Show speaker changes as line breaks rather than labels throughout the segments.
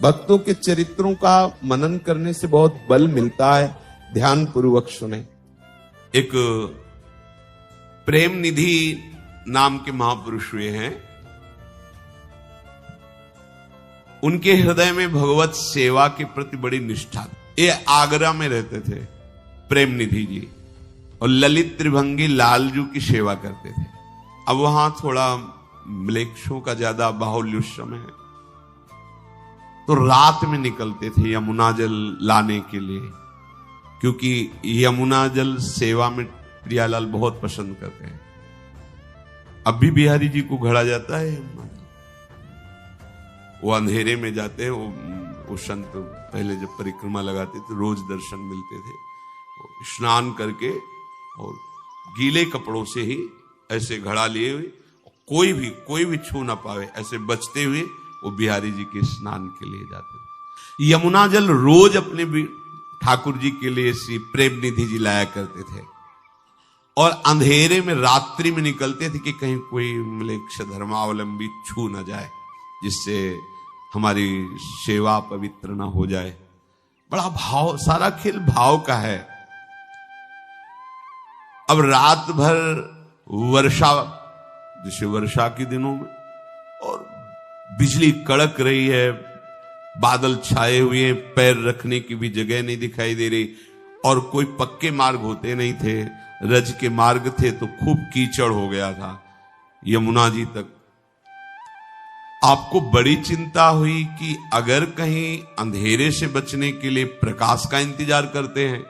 भक्तों के चरित्रों का मनन करने से बहुत बल मिलता है। ध्यान पूर्वक सुने। एक प्रेम निधि नाम के महापुरुष हुए हैं। उनके हृदय में भगवत सेवा के प्रति बड़ी निष्ठा। ये आगरा में रहते थे प्रेम निधि जी, और ललित त्रिभंगी लालजू की सेवा करते थे। अब वहां थोड़ा म्लेच्छों का ज्यादा बाहुल्य उस समय है, तो रात में निकलते थे यमुना जल लाने के लिए, क्योंकि यमुना जल सेवा में प्रियालाल बहुत पसंद करते हैं। अब भी बिहारी जी को घड़ा जाता है यमुना जल। वो अंधेरे में जाते हैं। वो संत पहले जब परिक्रमा लगाते थे रोज दर्शन मिलते थे। स्नान करके और गीले कपड़ों से ही ऐसे घड़ा लिए हुए, कोई भी छू ना पावे, ऐसे बचते हुए वो बिहारी जी के स्नान के लिए जाते थे। यमुना जल रोज अपने ठाकुर जी के लिए श्री प्रेम निधि जी लाया करते थे, और अंधेरे में रात्रि में निकलते थे कि कहीं कोई म्लेच्छ धर्मावलंबी छू ना जाए, जिससे हमारी सेवा पवित्र ना हो जाए। बड़ा भाव, सारा खेल भाव का है। अब रात भर वर्षा, जैसे वर्षा के दिनों में, और बिजली कड़क रही है, बादल छाए हुए, पैर रखने की भी जगह नहीं दिखाई दे रही, और कोई पक्के मार्ग होते नहीं थे, रज के मार्ग थे, तो खूब कीचड़ हो गया था यमुना जी तक। आपको बड़ी चिंता हुई कि अगर कहीं अंधेरे से बचने के लिए प्रकाश का इंतजार करते हैं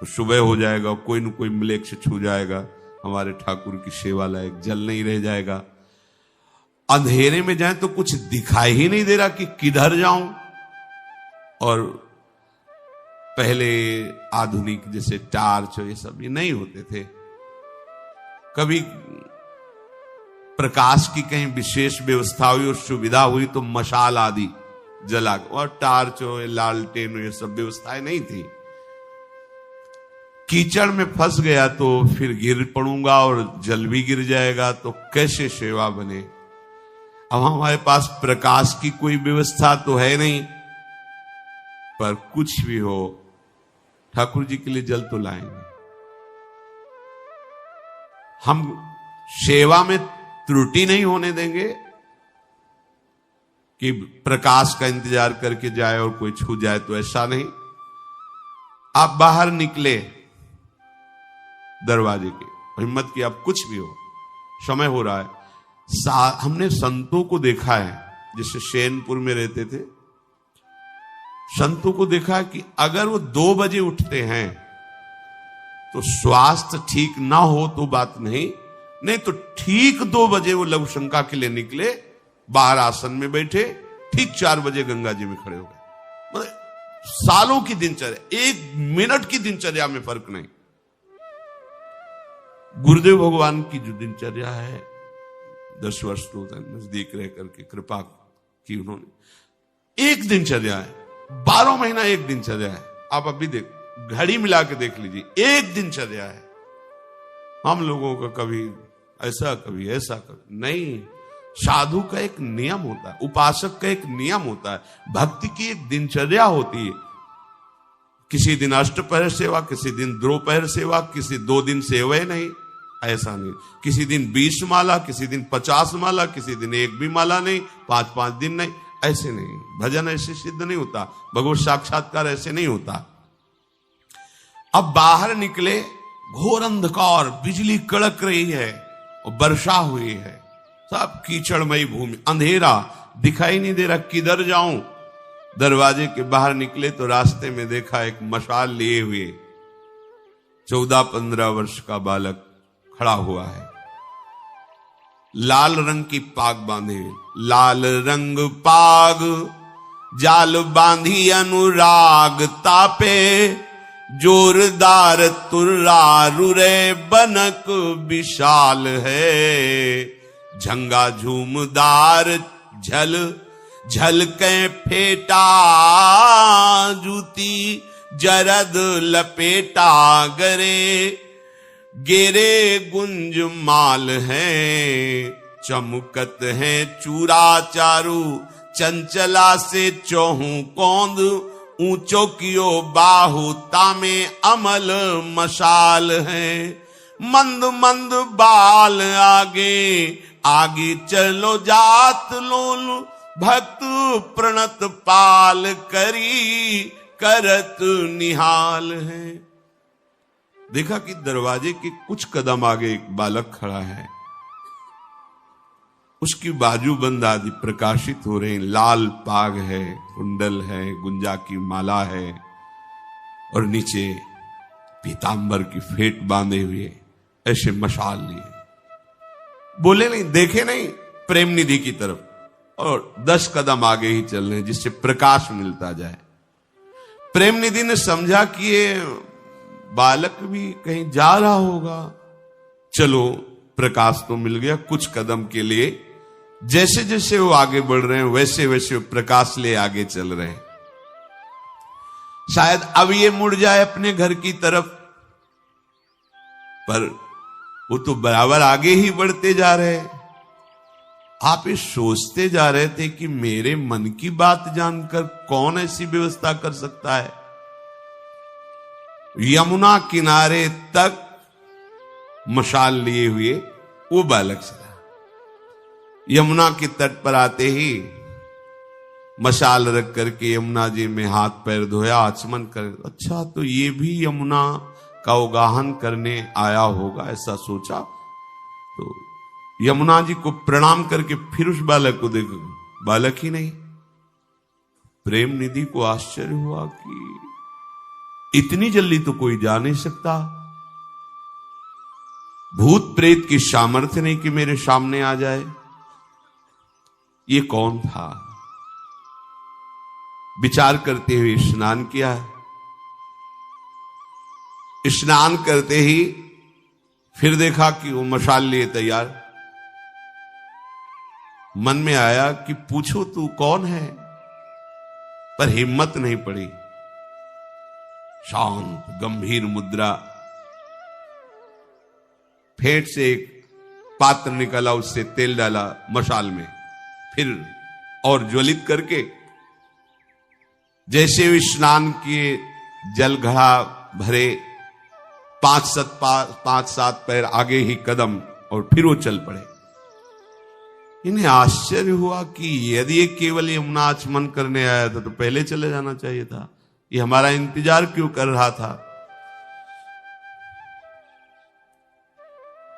तो सुबह हो जाएगा, कोई न कोई म्लेच्छ छू जाएगा, हमारे ठाकुर की सेवा लायक जल नहीं रह जाएगा। अंधेरे में जाए तो कुछ दिखाई ही नहीं दे रहा कि किधर जाऊं। और पहले आधुनिक जैसे टार्च ये सब ये नहीं होते थे। कभी प्रकाश की कहीं विशेष व्यवस्था हुई और सुविधा हुई तो मशाल आदि जला, और टार्च हो, लालटेन हो, ये सब व्यवस्थाएं नहीं थी। कीचड़ में फंस गया तो फिर गिर पड़ूंगा और जल भी गिर जाएगा, तो कैसे सेवा बने। अब हमारे पास प्रकाश की कोई व्यवस्था तो है नहीं, पर कुछ भी हो ठाकुर जी के लिए जल तो लाएंगे। हम सेवा में त्रुटि नहीं होने देंगे कि प्रकाश का इंतजार करके जाए और कोई छू जाए, तो ऐसा नहीं। आप बाहर निकले दरवाजे के, हिम्मत की, आप कुछ भी हो, समय हो रहा है। हमने संतों को देखा है, जैसे शैनपुर में रहते थे, संतों को देखा कि अगर वो 2 बजे उठते हैं तो स्वास्थ्य ठीक ना हो तो बात नहीं तो ठीक 2 बजे वो लघु शंका के लिए निकले, बाहर आसन में बैठे, ठीक 4 बजे गंगा जी में खड़े हो गए। मतलब सालों की दिनचर्या, 1 मिनट की दिनचर्या में फर्क नहीं। गुरुदेव भगवान की जो दिनचर्या है, 10 वर्ष तो नजदीक रह करके कृपा की उन्होंने, एक दिनचर्या है, 12 महीना एक दिनचर्या है। आप अभी देख, घड़ी मिला के देख लीजिए, एक दिनचर्या है। हम लोगों का कभी ऐसा कभी ऐसा कभी नहीं। साधु का एक नियम होता है, उपासक का एक नियम होता है, भक्ति की एक दिनचर्या होती है। किसी दिन अष्टपहर सेवा, किसी दिन द्रोपहर सेवा, किसी 2 दिन सेवा नहीं, ऐसा नहीं। किसी दिन 20 माला, किसी दिन 50 माला, किसी दिन 1 भी माला नहीं, 5 दिन नहीं, ऐसे नहीं। भजन ऐसे सिद्ध नहीं होता, भगवत साक्षात्कार ऐसे नहीं होता। अब बाहर निकले, घोर अंधकार, बिजली कड़क रही है और वर्षा हुई है, सब कीचड़मयी भूमि, अंधेरा, दिखाई नहीं दे रहा किधर जाऊं। दरवाजे के बाहर निकले तो रास्ते में देखा एक मशाल लिए हुए 14-15 वर्ष का बालक खड़ा हुआ है, लाल रंग की पाग बांधे, लाल रंग पाग जाल बांधी अनुराग तापे, जोरदार तुर्रा रुरे बनक विशाल है, झंगा झूमदार झल झलके फेटा, जूती जरद लपेटा गरे, गेरे गुंज माल है, चमकत है चूरा चारू चंचला से चौहू कौंद, ऊंचो कियो बाहु तामे अमल मशाल है। मंद मंद बाल आगे, आगे चलो जात लोल, भक्त प्रणत पाल करी करत निहाल है। देखा कि दरवाजे के कुछ कदम आगे एक बालक खड़ा है, उसकी बाजूबंद आदि प्रकाशित हो रहे हैं, लाल पाग है, कुंडल है, गुंजा की माला है और नीचे पीतांबर की फेट बांधे हुए ऐसे मशाल लिए। बोले नहीं, देखे नहीं प्रेम निधि की तरफ, और 10 कदम आगे ही चल रहे हैं जिससे प्रकाश मिलता जाए। प्रेम निधि ने समझा कि ये बालक भी कहीं जा रहा होगा, चलो प्रकाश तो मिल गया। कुछ कदम के लिए जैसे जैसे वो आगे बढ़ रहे हैं वैसे वैसे वो प्रकाश ले आगे चल रहे हैं। शायद अब ये मुड़ जाए अपने घर की तरफ, पर वो तो बराबर आगे ही बढ़ते जा रहे हैं। आप ये सोचते जा रहे थे कि मेरे मन की बात जानकर कौन ऐसी व्यवस्था कर सकता है। यमुना किनारे तक मशाल लिए हुए वो बालक चला। यमुना के तट पर आते ही मशाल रख करके यमुना जी में हाथ पैर धोया, आचमन कर, अच्छा तो ये भी यमुना का उगाहन करने आया होगा, ऐसा सोचा। तो यमुना जी को प्रणाम करके फिर उस बालक को देखो, बालक ही नहीं। प्रेम निधि को आश्चर्य हुआ कि इतनी जल्दी तो कोई जा नहीं सकता, भूत प्रेत की सामर्थ्य नहीं कि मेरे सामने आ जाए। ये कौन था? विचार करते हुए स्नान किया। स्नान करते ही फिर देखा कि वो मशाल लिए तैयार। मन में आया कि पूछो तू कौन है, पर हिम्मत नहीं पड़ी। शांत गंभीर मुद्रा, फेंट से एक पात्र निकाला, उससे तेल डाला मशाल में, फिर और ज्वलित करके जैसे वे स्नान किए, जल घड़ा भरे, 5-7 पैर आगे ही कदम, और फिर वो चल पड़े। इन्हें आश्चर्य हुआ कि यदि ये केवल यमुना आचमन करने आया था तो पहले चले जाना चाहिए था, ये हमारा इंतजार क्यों कर रहा था।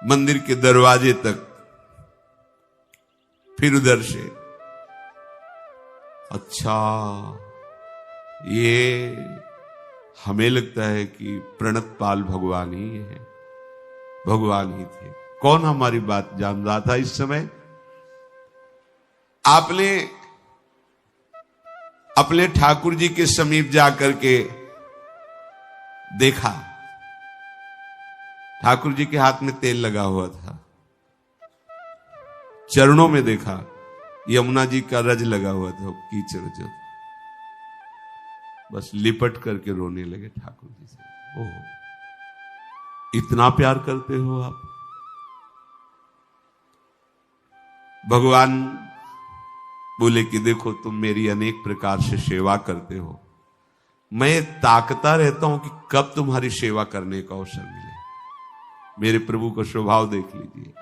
मंदिर के दरवाजे तक, फिर उधर से, अच्छा ये हमें लगता है कि प्रणत पाल भगवान ही है, भगवान ही थे। कौन हमारी बात जान रहा था इस समय? आपने अपने ठाकुर जी के समीप जाकर के देखा, ठाकुर जी के हाथ में तेल लगा हुआ था। चरणों में देखा यमुना जी का रज लगा हुआ था, कीचड़ जो, बस लिपट करके रोने लगे ठाकुर जी से। ओह, इतना प्यार करते हो आप। भगवान बोले कि देखो तुम मेरी अनेक प्रकार से सेवा करते हो, मैं ताकता रहता हूं कि कब तुम्हारी सेवा करने का अवसर मिले। मेरे प्रभु का स्वभाव देख लीजिए,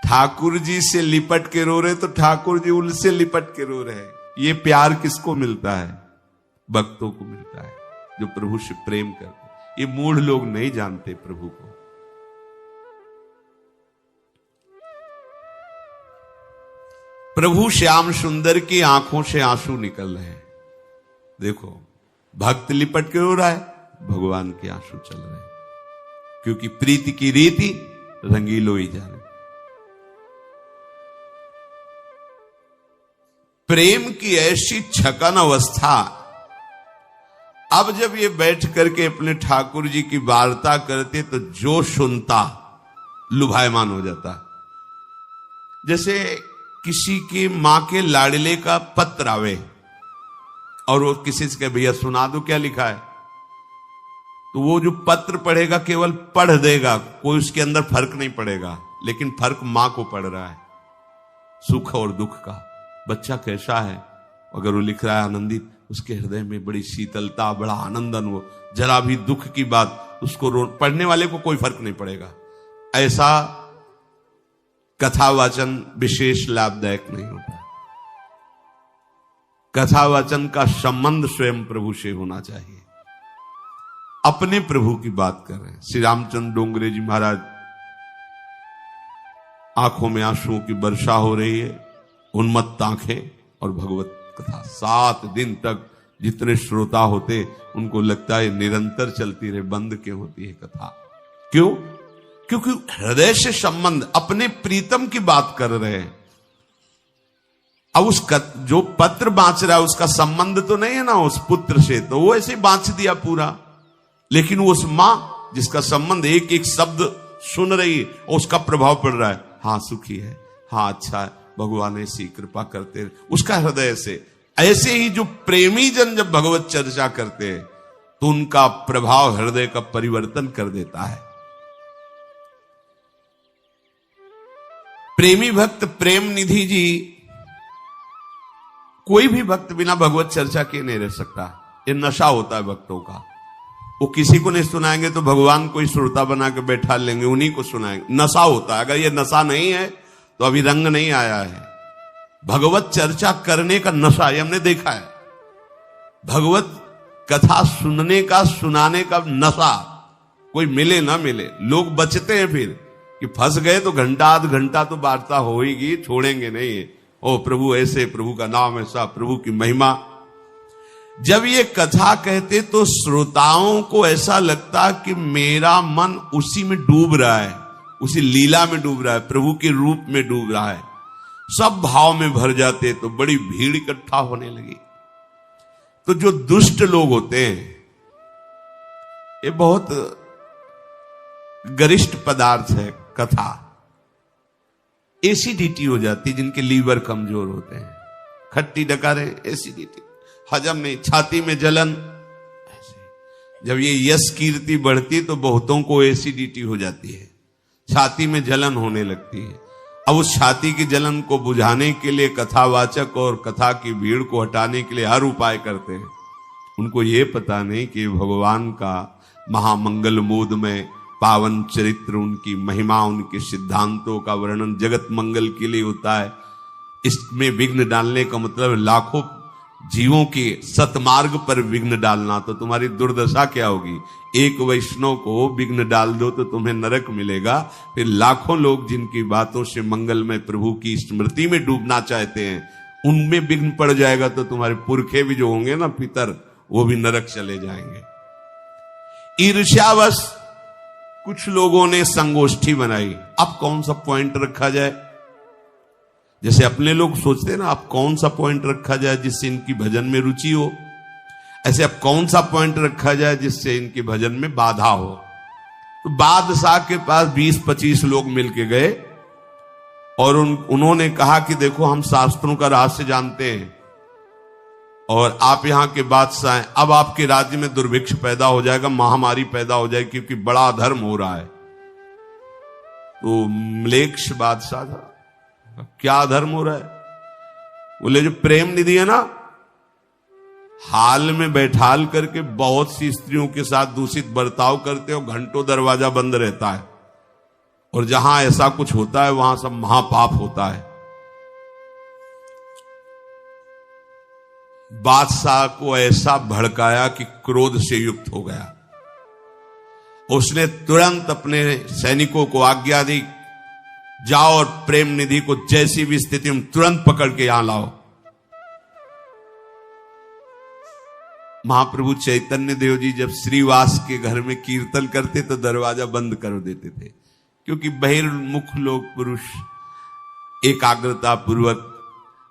ठाकुर जी से लिपट के रो रहे तो ठाकुर जी उनसे लिपट के रो रहे। ये प्यार किसको मिलता है? भक्तों को मिलता है जो प्रभु से प्रेम करते। ये मूढ़ लोग नहीं जानते प्रभु को। प्रभु श्याम सुंदर की आंखों से आंसू निकल रहे हैं। देखो, भक्त लिपट के रो रहा है, भगवान के आंसू चल रहे हैं, क्योंकि प्रीति की रीति रंगीलो ही जाने। प्रेम की ऐसी छकन अवस्था, अब जब ये बैठ करके अपने ठाकुर जी की वार्ता करते तो जो सुनता लुभायमान हो जाता। जैसे किसी की मां के लाडले का पत्र आवे और वो किसी से कहे भैया सुना दो क्या लिखा है, तो वो जो पत्र पढ़ेगा केवल पढ़ देगा, कोई उसके अंदर फर्क नहीं पड़ेगा, लेकिन फर्क मां को पड़ रहा है। सुख और दुख का। बच्चा कैसा है, अगर वो लिख रहा है आनंदित, उसके हृदय में बड़ी शीतलता, बड़ा आनंद अनुभव। जरा भी दुख की बात उसको पढ़ने वाले को कोई फर्क नहीं पड़ेगा। ऐसा कथावाचन विशेष लाभदायक नहीं होता। कथावाचन का संबंध स्वयं प्रभु से होना चाहिए। अपने प्रभु की बात कर रहे हैं। श्री रामचंद्र डोंगरे जी महाराज, आंखों में आंसुओं की वर्षा हो रही है, उन्मत्त आंखें, और भगवत कथा 7 दिन तक जितने श्रोता होते उनको लगता है निरंतर चलती रहे, बंद क्यों होती है कथा? क्यों? क्योंकि हृदय से संबंध, अपने प्रीतम की बात कर रहे हैं। अब जो पत्र बांच रहा है उसका संबंध तो नहीं है ना उस पुत्र से, तो वो ऐसे बांच दिया पूरा। लेकिन उस मां जिसका संबंध, एक एक शब्द सुन रही है और उसका प्रभाव पड़ रहा है, हाँ सुखी है, हाँ अच्छा है, भगवान ऐसी कृपा करते हैं, उसका हृदय से। ऐसे ही जो प्रेमी जन जब भगवत चर्चा करते हैं तो उनका प्रभाव हृदय का परिवर्तन कर देता है। प्रेमी भक्त प्रेम निधि जी, कोई भी भक्त बिना भगवत चर्चा के नहीं रह सकता। ये नशा होता है भक्तों का। वो किसी को नहीं सुनाएंगे तो भगवान को ही श्रोता बना के बैठा लेंगे, उन्हीं को सुनाएंगे। नशा होता है। अगर ये नशा नहीं है तो अभी रंग नहीं आया है। भगवत चर्चा करने का नशा, ये हमने देखा है। भगवत कथा सुनने का, सुनाने का नशा, कोई मिले ना मिले, लोग बचते हैं फिर कि फंस गए तो घंटा आध घंटा तो वार्ता होगी, छोड़ेंगे नहीं। ओ प्रभु ऐसे, प्रभु का नाम ऐसा, प्रभु की महिमा। जब ये कथा कहते तो श्रोताओं को ऐसा लगता कि मेरा मन उसी में डूब रहा है, उसी लीला में डूब रहा है, प्रभु के रूप में डूब रहा है। सब भाव में भर जाते तो बड़ी भीड़ इकट्ठा होने लगी। तो जो दुष्ट लोग होते हैं, ये बहुत गरिष्ठ पदार्थ है कथा। एसिडिटी हो जाती, जिनके लीवर कमजोर होते हैं, खट्टी डकारे, एसिडिटी, हजम नहीं, छाती में जलन। जब ये यश कीर्ति बढ़ती तो बहुतों को एसिडिटी हो जाती है, छाती में जलन होने लगती है। अब उस छाती की जलन को बुझाने के लिए कथावाचक और कथा की भीड़ को हटाने के लिए हर उपाय करते हैं। उनको ये पता नहीं कि भगवान का महामंगल मूड में पावन चरित्र, उनकी महिमा, उनके सिद्धांतों का वर्णन जगत मंगल के लिए होता है। इसमें विघ्न डालने का मतलब लाखों जीवों के सतमार्ग पर विघ्न डालना। तो तुम्हारी दुर्दशा क्या होगी? एक वैष्णव को विघ्न डाल दो तो तुम्हें नरक मिलेगा। फिर लाखों लोग जिनकी बातों से मंगलमय प्रभु की स्मृति में डूबना चाहते हैं, उनमें विघ्न पड़ जाएगा तो तुम्हारे पुरखे भी जो होंगे ना, पितर, वो भी नरक चले जाएंगे। ईर्ष्यावश कुछ लोगों ने संगोष्ठी बनाई। अब कौन सा पॉइंट रखा जाए? जैसे अपने लोग सोचते हैं ना, अब कौन सा पॉइंट रखा जाए जिससे इनकी भजन में रुचि हो, ऐसे अब कौन सा पॉइंट रखा जाए जिससे इनके भजन में बाधा हो। तो बादशाह के पास 20-25 लोग मिलके गए और उन्होंने कहा कि देखो, हम शास्त्रों का रहस्य जानते हैं और आप यहाँ के बादशाह हैं। अब आपके राज्य में दुर्भिक्ष पैदा हो जाएगा, महामारी पैदा हो जाएगी, क्योंकि बड़ा अधर्म हो रहा है। तो म्लेच्छ बादशाह था, क्या धर्म हो रहा है? बोले जो प्रेम निधि है ना, हाल में बैठाल करके बहुत सी स्त्रियों के साथ दूषित बर्ताव करते हो, घंटों दरवाजा बंद रहता है, और जहां ऐसा कुछ होता है वहां सब महापाप होता है। बादशाह को ऐसा भड़काया कि क्रोध से युक्त हो गया। उसने तुरंत अपने सैनिकों को आज्ञा दी, जाओ और प्रेम निधि को जैसी भी स्थिति में तुरंत पकड़ के यहां लाओ। महाप्रभु चैतन्य देव जी जब श्रीवास के घर में कीर्तन करते तो दरवाजा बंद कर देते थे, क्योंकि बहिर्मुख लोग पुरुष एकाग्रता पूर्वक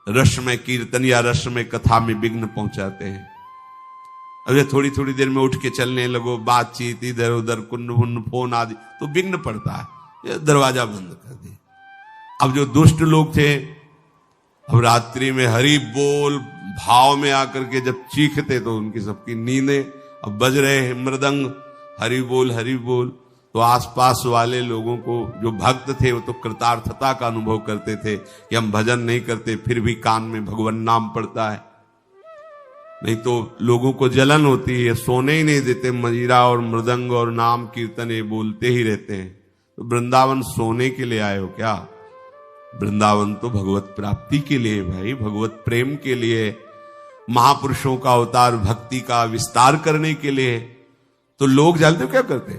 रसमय कीर्तन या रसमय कथा में विघ्न पहुंचाते हैं। अरे थोड़ी थोड़ी देर में उठ के चलने लगो, बातचीत इधर उधर, कुन्न फोन आदि, तो विघ्न पड़ता है। दरवाजा बंद कर दे। अब जो दुष्ट लोग थे, अब रात्रि में हरि बोल भाव में आकर के जब चीखते तो उनकी सबकी नींदें, अब बज रहे हैं मृदंग, हरि बोल हरि बोल। तो आसपास वाले लोगों को, जो भक्त थे, वो तो कृतार्थता का अनुभव करते थे कि हम भजन नहीं करते फिर भी कान में भगवान नाम पड़ता है। नहीं तो लोगों को जलन होती है, सोने ही नहीं देते, मजीरा और मृदंग और नाम कीर्तन ये बोलते ही रहते हैं। तो वृंदावन सोने के लिए आए हो क्या? वृंदावन तो भगवत प्राप्ति के लिए भाई, भगवत प्रेम के लिए, महापुरुषों का अवतार भक्ति का विस्तार करने के लिए। तो लोग जानते हो क्या करते?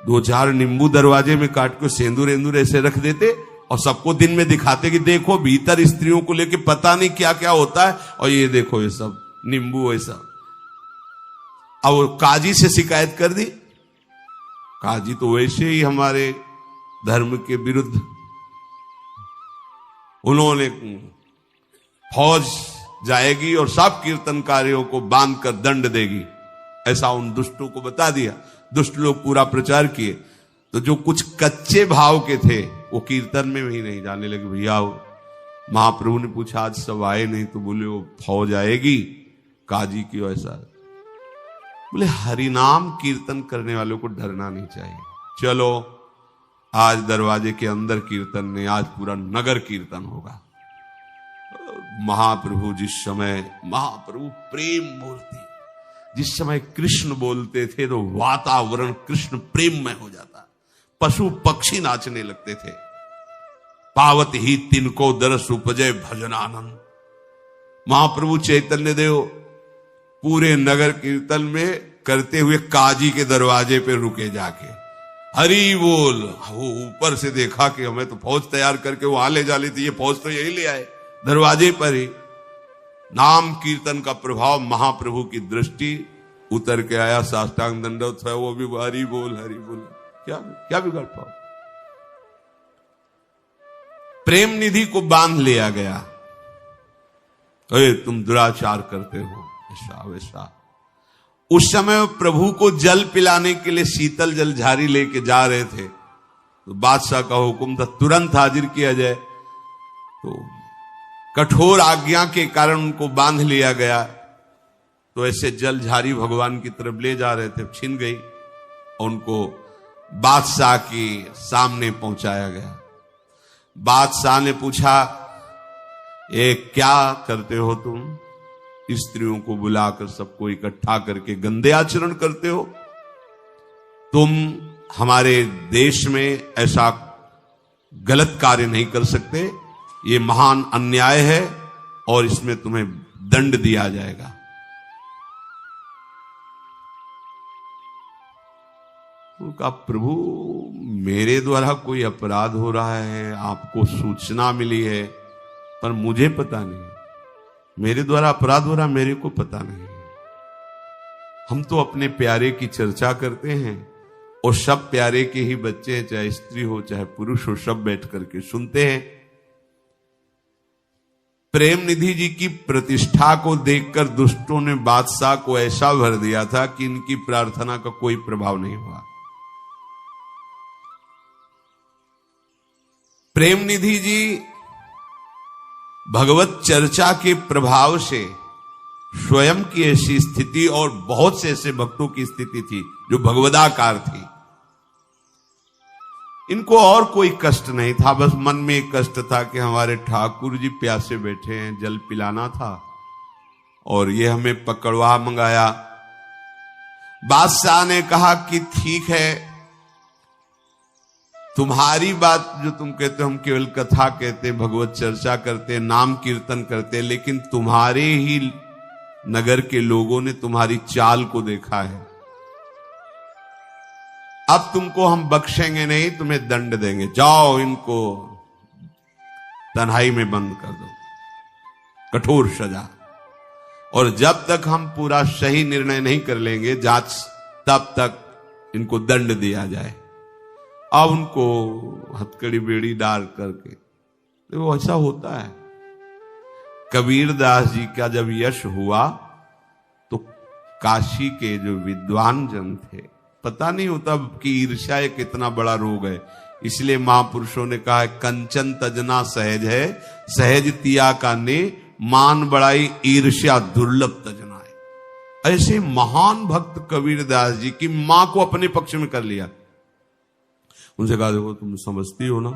2-4 नींबू दरवाजे में काट के सेंदूर एंदूर ऐसे रख देते और सबको दिन में दिखाते कि देखो भीतर स्त्रियों को लेके पता नहीं क्या क्या होता है, और ये देखो ये सब नींबू ऐसा। अब काजी से शिकायत कर दी, काजी तो वैसे ही हमारे धर्म के विरुद्ध, उन्होंने फौज जाएगी और सब कीर्तनकारियों को बांध कर दंड देगी, ऐसा उन दुष्टों को बता दिया। दुष्ट लोग पूरा प्रचार किए, तो जो कुछ कच्चे भाव के थे वो कीर्तन में भी नहीं जाने लगे। भैया महाप्रभु ने पूछा आज सब आए नहीं, तो बोले वो फौज आएगी। काजी क्यों ऐसा? बोले हरिनाम कीर्तन करने वालों को डरना नहीं चाहिए। चलो आज दरवाजे के अंदर कीर्तन नहीं, आज पूरा नगर कीर्तन होगा। महाप्रभु जिस समय, महाप्रभु प्रेम मूर्ति, जिस समय कृष्ण बोलते थे तो वातावरण कृष्ण प्रेम में हो जाता, पशु पक्षी नाचने लगते थे। पावत ही तिनको दरस उपजय भजनानंद। महाप्रभु चैतन्य देव पूरे नगर कीर्तन में करते हुए काजी के दरवाजे पे रुके जाके, हरि बोल। वो ऊपर से देखा कि हमें तो फौज तैयार करके वो आले जा लेती, ये फौज तो यही ले आए दरवाजे पर ही। नाम कीर्तन का प्रभाव, महाप्रभु की दृष्टि उतर के आया, साष्टांग दंडवत है, वो भी हरि बोल हरि बोल। क्या बिगड़ पाओ? प्रेम निधि को बांध लिया गया, अरे तुम दुराचार करते हो, ऐसा वैसा। उस समय वो प्रभु को जल पिलाने के लिए शीतल जल झारी लेके जा रहे थे, तो बादशाह का हुक्म था तुरंत हाजिर किया जाए। तो कठोर आज्ञा के कारण उनको बांध लिया गया। तो ऐसे जल झारी भगवान की तरफ ले जा रहे थे, छिन गई और उनको बादशाह के सामने पहुंचाया गया। बादशाह ने पूछा, ये क्या करते हो तुम? स्त्रियों को बुलाकर सबको इकट्ठा करके गंदे आचरण करते हो। तुम हमारे देश में ऐसा गलत कार्य नहीं कर सकते, ये महान अन्याय है और इसमें तुम्हें दंड दिया जाएगा। उनका प्रभु मेरे द्वारा कोई अपराध हो रहा है, आपको सूचना मिली है, पर मुझे पता नहीं। मेरे द्वारा अपराध हो रहा, मेरे को पता नहीं। हम तो अपने प्यारे की चर्चा करते हैं और सब प्यारे के ही बच्चे हैं, चाहे स्त्री हो चाहे पुरुष हो, सब बैठ करके सुनते हैं। प्रेम निधि जी की प्रतिष्ठा को देखकर दुष्टों ने बादशाह को ऐसा भर दिया था कि इनकी प्रार्थना का कोई प्रभाव नहीं हुआ। प्रेम निधि जी भगवत चर्चा के प्रभाव से स्वयं की ऐसी स्थिति और बहुत से ऐसे भक्तों की स्थिति थी जो भगवदाकार थी। इनको और कोई कष्ट नहीं था, बस मन में एक कष्ट था कि हमारे ठाकुर जी प्यासे बैठे हैं, जल पिलाना था और ये हमें पकड़वा मंगाया। बादशाह ने कहा कि ठीक है, तुम्हारी बात जो तुम कहते हो, हम केवल कथा कहते, भगवत चर्चा करते, नाम कीर्तन करते, लेकिन तुम्हारे ही नगर के लोगों ने तुम्हारी चाल को देखा है। अब तुमको हम बख्शेंगे नहीं, तुम्हें दंड देंगे। जाओ इनको तन्हाई में बंद कर दो, कठोर सजा। और जब तक हम पूरा सही निर्णय नहीं कर लेंगे जांच, तब तक इनको दंड दिया जाए। अब उनको हथकड़ी बेड़ी डाल करके, तो ऐसा होता है। कबीरदास जी का जब यश हुआ तो काशी के जो विद्वान जन थे, पता नहीं होता कि ईर्ष्या एक कितना बड़ा रोग है, इसलिए महापुरुषों ने कहा है कंचन तजना सहज है, सहज तिया का ने, मान बड़ाई ईर्ष्या दुर्लभ तजना है। ऐसे महान भक्त कबीरदास जी की मां को अपने पक्ष में कर लिया। उनसे कहा देखो तुम समझती हो ना,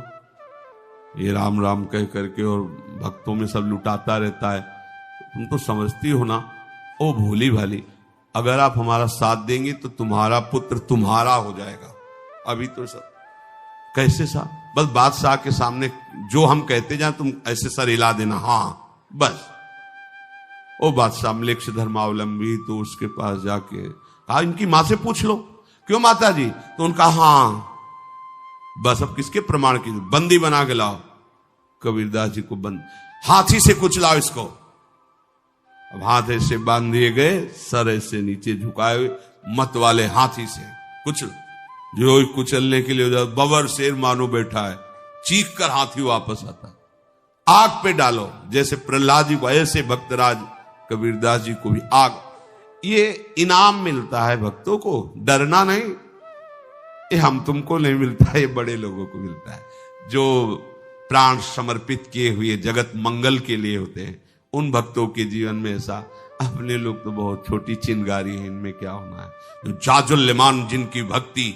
ये राम राम कह करके और भक्तों में सब लुटाता रहता है, तुम तो समझती हो ना। ओ भोली भाली, अगर आप हमारा साथ देंगे तो तुम्हारा पुत्र तुम्हारा हो जाएगा। अभी तो सब कैसे साहब, बस बादशाह के सामने जो हम कहते जाए तुम ऐसे सर हिला देना, हाँ बस। ओ बादशाह म्लेच्छ धर्मावलंबी तो उसके पास जाके कहा इनकी मां से पूछ लो। क्यों माता जी? तो उनका हाँ बस, अब किसके प्रमाण की? बंदी बना के लाओ कबीरदास जी को, बंद हाथी से कुचलाओ इसको। अब हाथ ऐसे बांध दिए गए, सर ऐसे नीचे झुकाए हुए, मत वाले हाथी से कुचल। जो कुचलने के लिए बबर शेर मानो बैठा है, चीख कर हाथी वापस आता। आग पे डालो, जैसे प्रहलाद जी को ऐसे भक्तराज कबीरदास जी को भी आग। ये इनाम मिलता है भक्तों को, डरना नहीं। ये हम तुमको नहीं मिलता है, ये बड़े लोगों को मिलता है जो प्राण समर्पित किए हुए जगत मंगल के लिए होते हैं। उन भक्तों के जीवन में ऐसा, अपने लोग तो बहुत छोटी चिंगारी है, इनमें क्या होना है। जो जाजुल्यमान जिनकी भक्ति,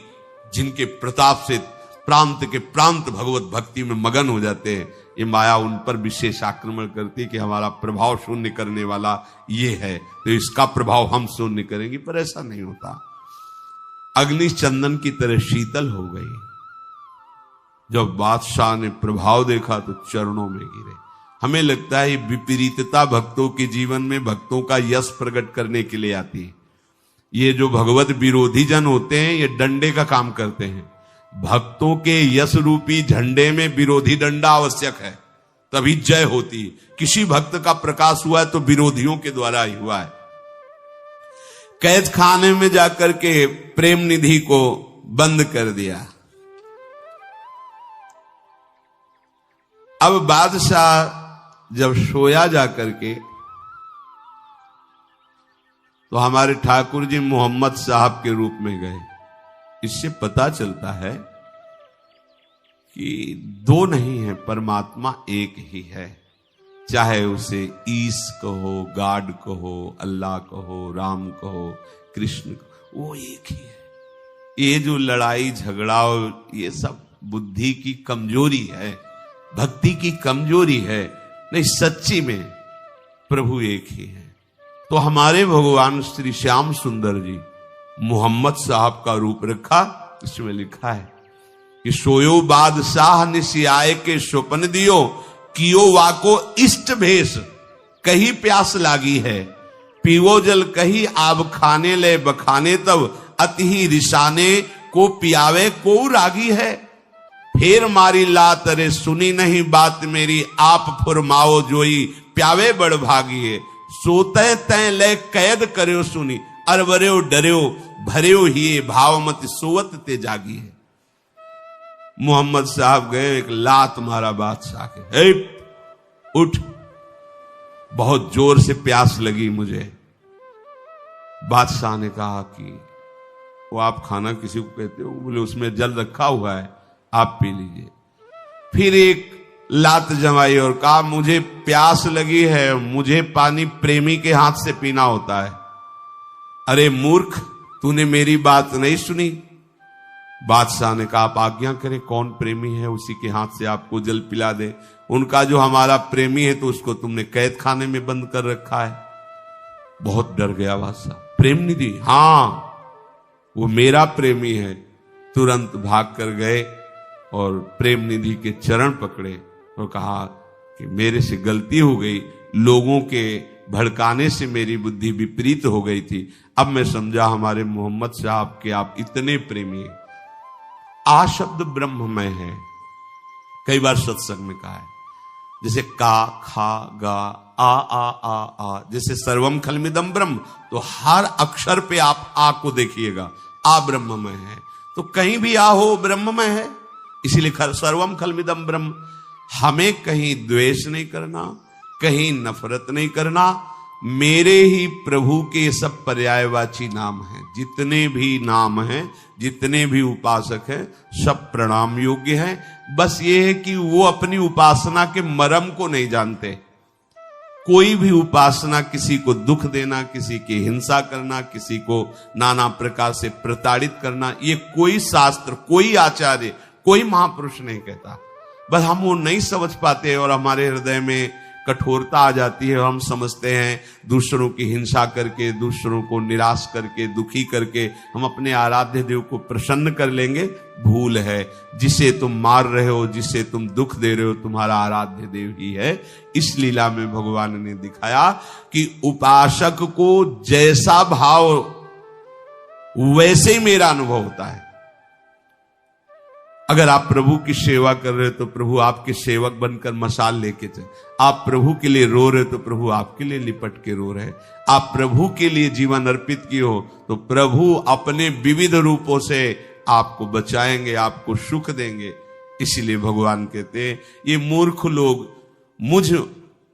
जिनके प्रताप से प्रांत के प्रांत भगवत भक्ति में मगन हो जाते हैं, ये माया उन पर विशेष आक्रमण करती है कि हमारा प्रभाव शून्य करने वाला ये है, तो इसका प्रभाव हम शून्य करेंगे, पर ऐसा नहीं होता। अग्नि चंदन की तरह शीतल हो गई। जब बादशाह ने प्रभाव देखा तो चरणों में गिरे। हमें लगता है ये विपरीतता भक्तों के जीवन में भक्तों का यश प्रकट करने के लिए आती है। ये जो भगवत विरोधी जन होते हैं, ये डंडे का काम करते हैं। भक्तों के यश रूपी झंडे में विरोधी डंडा आवश्यक है, तभी जय होती है। किसी भक्त का प्रकाश हुआ है तो विरोधियों के द्वारा ही हुआ है। कैद खाने में जाकर के प्रेम निधि को बंद कर दिया। अब बादशाह जब सोया जाकर के, तो हमारे ठाकुर जी मोहम्मद साहब के रूप में गए। इससे पता चलता है कि दो नहीं है, परमात्मा एक ही है। चाहे उसे ईश कहो, गॉड कहो, अल्लाह कहो, राम कहो, कृष्ण कहो, वो एक ही है। ये जो लड़ाई झगड़ा ये सब बुद्धि की कमजोरी है, भक्ति की कमजोरी है। नहीं, सच्ची में प्रभु एक ही है। तो हमारे भगवान श्री श्याम सुंदर जी मोहम्मद साहब का रूप रखा। इसमें लिखा है कि सोयो बादशाह निसियाए के स्वप्न दियो, कियो वाको इष्ट भेष, कही प्यास लागी है, पीवो जल कही आब खाने ले बखाने, तब अति ही रिसाने को पियावे को रागी है। फेर मारी लात रे सुनी नहीं बात मेरी, आप फुरमाओ जोई प्यावे बड़ भागी है। सोते तय ले कैद करो सुनी, अरवरो डरो भर्यो ही भावमत सोवत ते जागी है। मोहम्मद साहब गए, एक लात मारा बादशाह के, उठ, बहुत जोर से प्यास लगी मुझे। बादशाह ने कहा कि वो आप खाना किसी को कहते हो? बोले उसमें जल रखा हुआ है, आप पी लीजिए। फिर एक लात जमाई और कहा मुझे प्यास लगी है, मुझे पानी प्रेमी के हाथ से पीना होता है। अरे मूर्ख, तूने मेरी बात नहीं सुनी। बादशाह ने कहा आप आज्ञा करें, कौन प्रेमी है उसी के हाथ से आपको जल पिला दे। उनका जो हमारा प्रेमी है तो उसको तुमने कैद खाने में बंद कर रखा है। बहुत डर गया बादशाह। प्रेम निधि? हाँ, वो मेरा प्रेमी है। तुरंत भाग कर गए और प्रेम निधि के चरण पकड़े और कहा कि मेरे से गलती हो गई, लोगों के भड़काने से मेरी बुद्धि विपरीत हो गई थी। अब मैं समझा हमारे मोहम्मद साहब के आप इतने प्रेमी हैं। आ शब्द ब्रह्ममय है, कई बार सत्संग में कहा है। जैसे का, खा, गा, आ, जैसे सर्वम खलमिदम ब्रह्म, तो हर अक्षर पे आप आ को देखिएगा, आ ब्रह्ममय है। तो कहीं भी आ हो ब्रह्ममय है, इसीलिए सर्वम खलमिदम ब्रह्म। हमें कहीं द्वेष नहीं करना, कहीं नफरत नहीं करना। मेरे ही प्रभु के सब पर्यायवाची नाम हैं। जितने भी नाम हैं, जितने भी उपासक हैं, सब प्रणाम योग्य हैं। बस ये है कि वो अपनी उपासना के मर्म को नहीं जानते। कोई भी उपासना किसी को दुख देना, किसी की हिंसा करना, किसी को नाना प्रकार से प्रताड़ित करना, ये कोई शास्त्र, कोई आचार्य, कोई महापुरुष नहीं कहता। बस हम वो नहीं समझ पाते और हमारे हृदय में कठोरता आ जाती है और हम समझते हैं दूसरों की हिंसा करके, दूसरों को निराश करके, दुखी करके हम अपने आराध्य देव को प्रसन्न कर लेंगे। भूल है। जिसे तुम मार रहे हो, जिसे तुम दुख दे रहे हो, तुम्हारा आराध्य देव ही है। इस लीला में भगवान ने दिखाया कि उपासक को जैसा भाव वैसे ही मेरा अनुभव होता है। अगर आप प्रभु की सेवा कर रहे हो तो प्रभु आपके सेवक बनकर मशाल लेके चले। आप प्रभु के लिए रो रहे हो तो प्रभु आपके लिए लिपट के रो रहे। आप प्रभु के लिए जीवन अर्पित किए हो तो प्रभु अपने विविध रूपों से आपको बचाएंगे, आपको सुख देंगे। इसीलिए भगवान कहते हैं ये मूर्ख लोग मुझ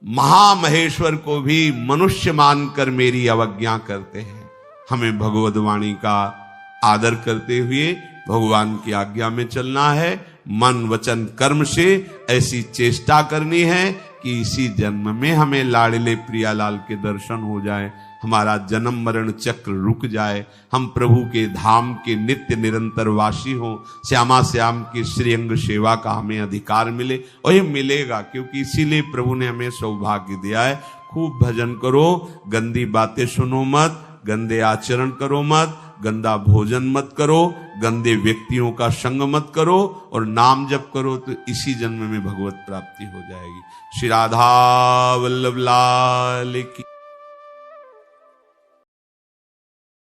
महामहेश्वर को भी मनुष्य मानकर मेरी अवज्ञा करते हैं। हमें भगवद वाणी का आदर करते हुए भगवान की आज्ञा में चलना है। मन वचन कर्म से ऐसी चेष्टा करनी है कि इसी जन्म में हमें लाडले प्रियालाल के दर्शन हो जाए, हमारा जन्म मरण चक्र रुक जाए, हम प्रभु के धाम के नित्य निरंतर वासी हो, श्यामा श्याम की श्रीअंग सेवा का हमें अधिकार मिले। और ये मिलेगा क्योंकि इसीलिए प्रभु ने हमें सौभाग्य दिया है। खूब भजन करो, गंदी बातें सुनो मत, गंदे आचरण करो मत, गंदा भोजन मत करो, गंदे व्यक्तियों का संग मत करो और नाम जप करो तो इसी जन्म में भगवत प्राप्ति हो जाएगी। श्री राधा वल्लभ लाल की